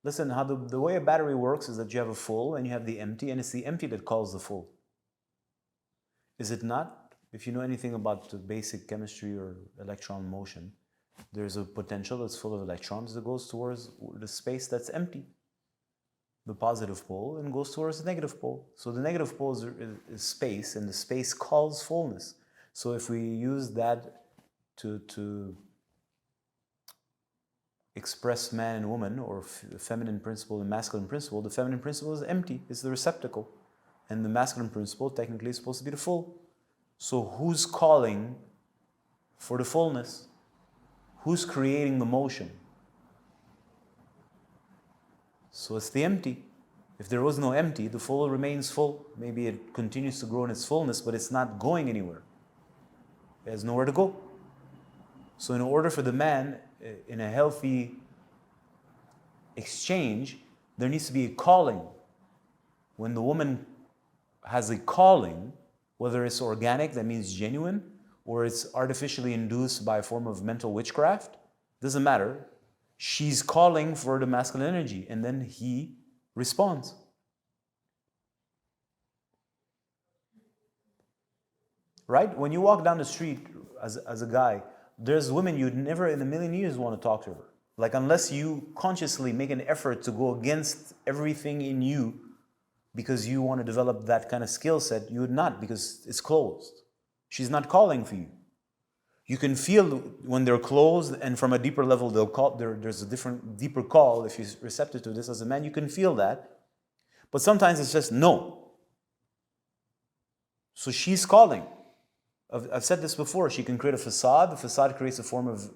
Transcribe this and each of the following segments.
Listen, how the way a battery works is that you have a full and you have the empty, and it's the empty that calls the full. Is it not? If you know anything about the basic chemistry or electron motion, there's a potential that's full of electrons that goes towards the space that's empty, the positive pole, and goes towards the negative pole. So the negative pole is space, and the space calls fullness. So if we use that to express man and woman, or feminine principle and masculine principle, the feminine principle is empty, it's the receptacle. And the masculine principle technically is supposed to be the full. So who's calling for the fullness? Who's creating the motion? So it's the empty. If there was no empty, the full remains full. Maybe it continues to grow in its fullness, but it's not going anywhere. It has nowhere to go. So in order for the man, in a healthy exchange, there needs to be a calling. When the woman has a calling, whether it's organic, that means genuine, or it's artificially induced by a form of mental witchcraft, doesn't matter. She's calling for the masculine energy, and then he responds. Right? When you walk down the street as a guy, there's women you'd never in a million years want to talk to her. Like, unless you consciously make an effort to go against everything in you because you want to develop that kind of skill set, you would not, because it's closed. She's not calling for you. You can feel when they're closed, and from a deeper level, they'll call. There's a deeper call. If you're receptive to this as a man, you can feel that. But sometimes it's just no. So she's calling. I've said this before. She can create a facade. The facade creates a form of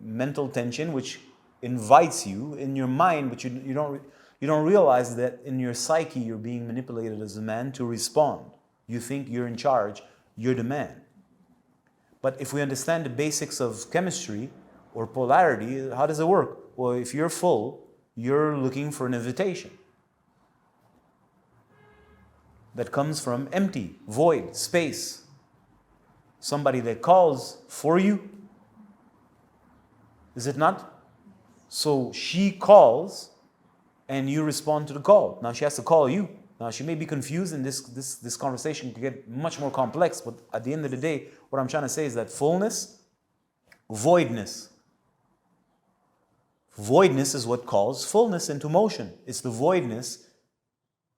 mental tension, which invites you in your mind, but you don't realize that in your psyche you're being manipulated as a man to respond. You think you're in charge. You're the man. But if we understand the basics of chemistry or polarity, how does it work? Well, if you're full, you're looking for an invitation that comes from empty, void, space. Somebody that calls for you. Is it not? So she calls and you respond to the call. Now she has to call you. Now she may be confused, and this conversation could get much more complex, but at the end of the day, what I'm trying to say is that fullness, void-ness. Void-ness is what calls fullness into motion. It's the void-ness,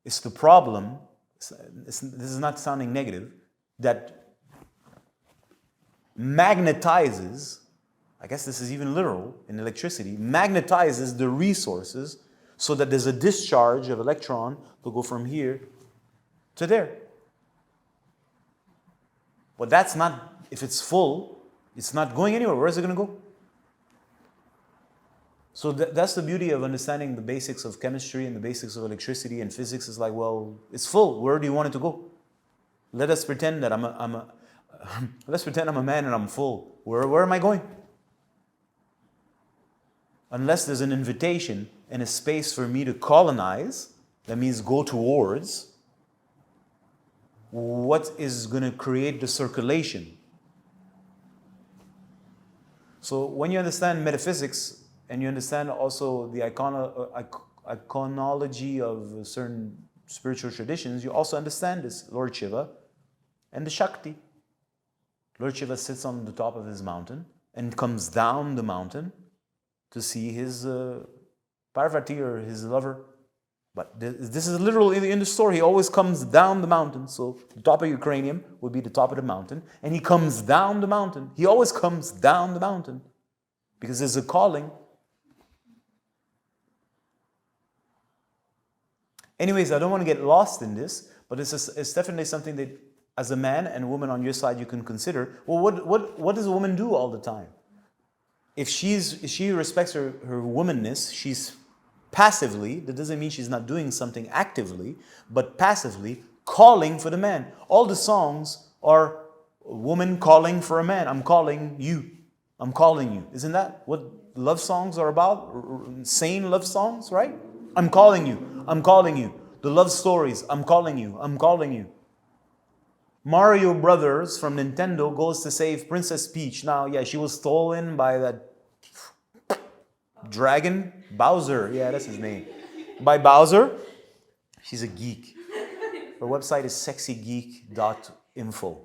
it's the problem, this is not sounding negative, that magnetizes, I guess this is even literal in electricity, magnetizes the resources so that there's a discharge of electron to go from here to there. But that's not, if it's full, it's not going anywhere. Where is it going to go? So that's the beauty of understanding the basics of chemistry and the basics of electricity and physics. Is like, well, it's full. Where do you want it to go? Let us pretend that let's pretend I'm a man and I'm full. Where am I going? Unless there's an invitation and a space for me to colonize, that means go towards, what is going to create the circulation. So when you understand metaphysics, and you understand also the iconology of certain spiritual traditions, you also understand this Lord Shiva and the Shakti. Lord Shiva sits on the top of his mountain and comes down the mountain to see his Parvati or his lover. But this is literally in the story. He always comes down the mountain. So the top of your cranium would be the top of the mountain. And he comes down the mountain. He always comes down the mountain. Because there's a calling. Anyways, I don't want to get lost in this. But it's definitely something that as a man and woman on your side you can consider. Well, what does a woman do all the time? If she respects her womanness, she's passively, that doesn't mean she's not doing something actively, but passively calling for the man. All the songs are a woman calling for a man. I'm calling you. I'm calling you. Isn't that what love songs are about? Sane love songs, right? I'm calling you. I'm calling you. The love stories. I'm calling you. I'm calling you. Mario Brothers from Nintendo goes to save Princess Peach. Now, yeah, she was stolen by that Dragon Bowser. Yeah, that's his name. By Bowser. She's a geek. Her website is sexygeek.info.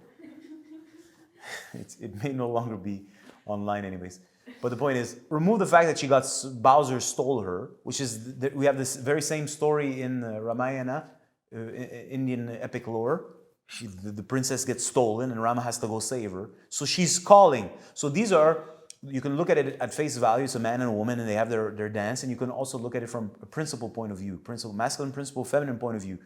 It may no longer be online anyways. But the point is, remove the fact that Bowser stole her, which is, we have this very same story in Ramayana, Indian epic lore. The princess gets stolen and Rama has to go save her. So she's calling. So these are, you can look at it at face value. It's a man and a woman and they have their dance. And you can also look at it from a principle point of view. Principle, masculine principle, feminine point of view.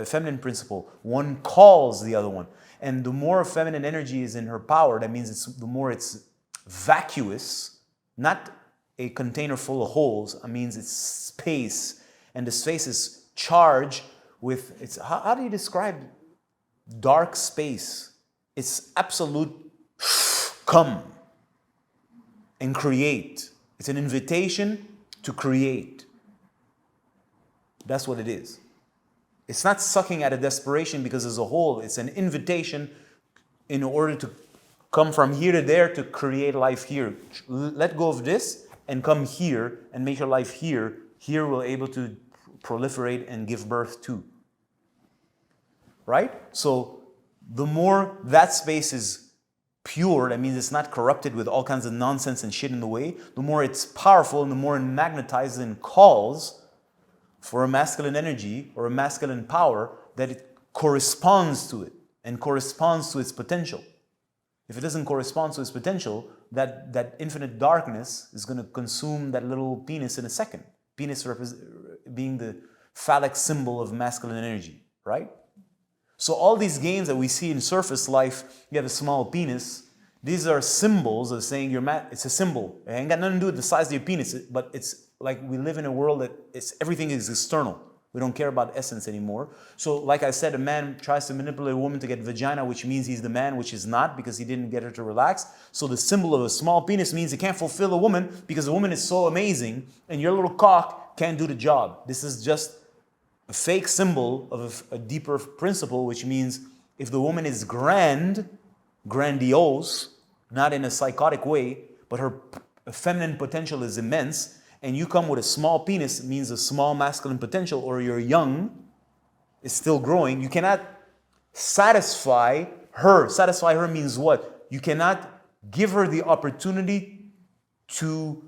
Feminine principle. One calls the other one. And the more feminine energy is in her power, that means the more it's vacuous, not a container full of holes. It means it's space. And the space is charged with, how do you describe dark space? It's absolute come and create. It's an invitation to create. That's what it is. It's not sucking at a desperation because there's a hole. It's an invitation in order to come from here to there to create life here. Let go of this and come here and make your life here. Here we're able to proliferate and give birth to. Right? So the more that space is pure, that means it's not corrupted with all kinds of nonsense and shit in the way, the more it's powerful and the more it magnetizes and calls for a masculine energy or a masculine power that it corresponds to it and corresponds to its potential. If it doesn't correspond to its potential, that infinite darkness is going to consume that little penis in a second. Penis being the phallic symbol of masculine energy, right? So all these games that we see in surface life, you have a small penis, these are symbols of saying it's a symbol. It ain't got nothing to do with the size of your penis, but it's like we live in a world that everything is external. We don't care about essence anymore. So like I said, a man tries to manipulate a woman to get vagina, which means he's the man, which is not, because he didn't get her to relax. So the symbol of a small penis means he can't fulfill a woman because a woman is so amazing and your little cock can't do the job. This is just a fake symbol of a deeper principle, which means if the woman is grandiose, not in a psychotic way, but her feminine potential is immense, and you come with a small penis, it means a small masculine potential, or you're young, it's still growing, you cannot satisfy her. Satisfy her means what? You cannot give her the opportunity to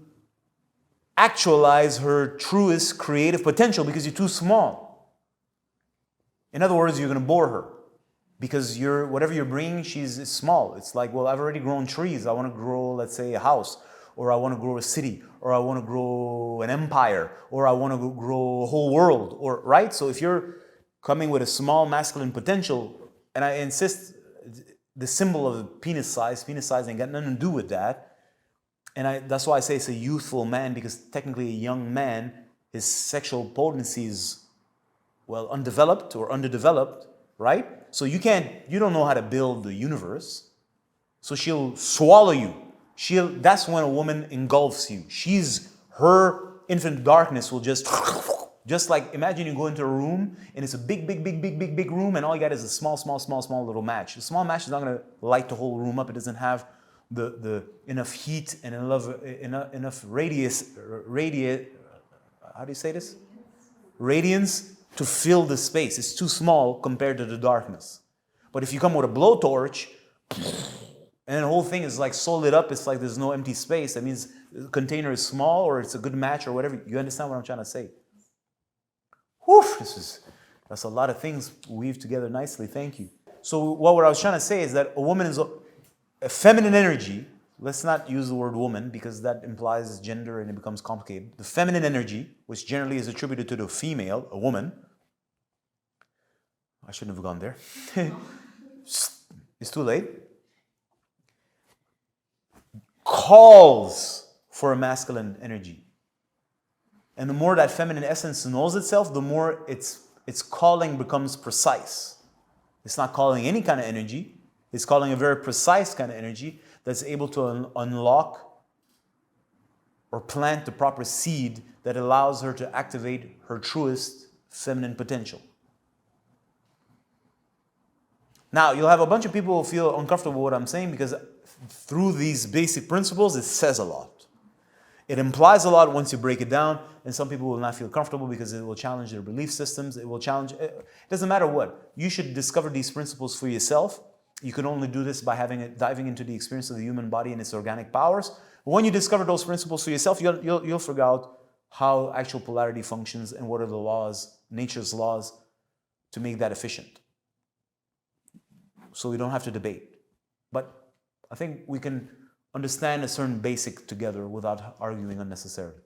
actualize her truest creative potential because you're too small. In other words, you're going to bore her because whatever you're bringing, she's small. It's like, well, I've already grown trees. I want to grow, let's say, a house, or I want to grow a city, or I want to grow an empire, or I want to grow a whole world, or right? So if you're coming with a small masculine potential, and I insist, the symbol of penis size ain't got nothing to do with that. And that's why I say it's a youthful man, because technically a young man, his sexual potency is, well, undeveloped or underdeveloped, right? So you don't know how to build the universe. So she'll swallow you. That's when a woman engulfs you. Her infinite darkness will just like, imagine you go into a room and it's a big room and all you got is a small little match. A small match is not going to light the whole room up. It doesn't have the enough heat and enough radiance, how do you say this? Radiance to fill the space. It's too small compared to the darkness. But if you come with a blowtorch, and the whole thing is like so lit up, it's like there's no empty space. That means the container is small or it's a good match or whatever. You understand what I'm trying to say? Whew, that's a lot of things weaved together nicely. Thank you. So what I was trying to say is that a woman is a feminine energy. Let's not use the word woman because that implies gender and it becomes complicated. The feminine energy, which generally is attributed to the female, a woman. I shouldn't have gone there. It's too late. Calls for a masculine energy. And the more that feminine essence knows itself, the more its calling becomes precise. It's not calling any kind of energy. It's calling a very precise kind of energy that's able to unlock or plant the proper seed that allows her to activate her truest feminine potential. Now, you'll have a bunch of people who feel uncomfortable with what I'm saying because through these basic principles, it says a lot. It implies a lot once you break it down, and some people will not feel comfortable because it will challenge their belief systems. It will challenge, it doesn't matter what. You should discover these principles for yourself. You can only do this by diving into the experience of the human body and its organic powers. When you discover those principles for yourself, you'll figure out how actual polarity functions and what are the laws, nature's laws, to make that efficient. So we don't have to debate. But I think we can understand a certain basic together without arguing unnecessarily.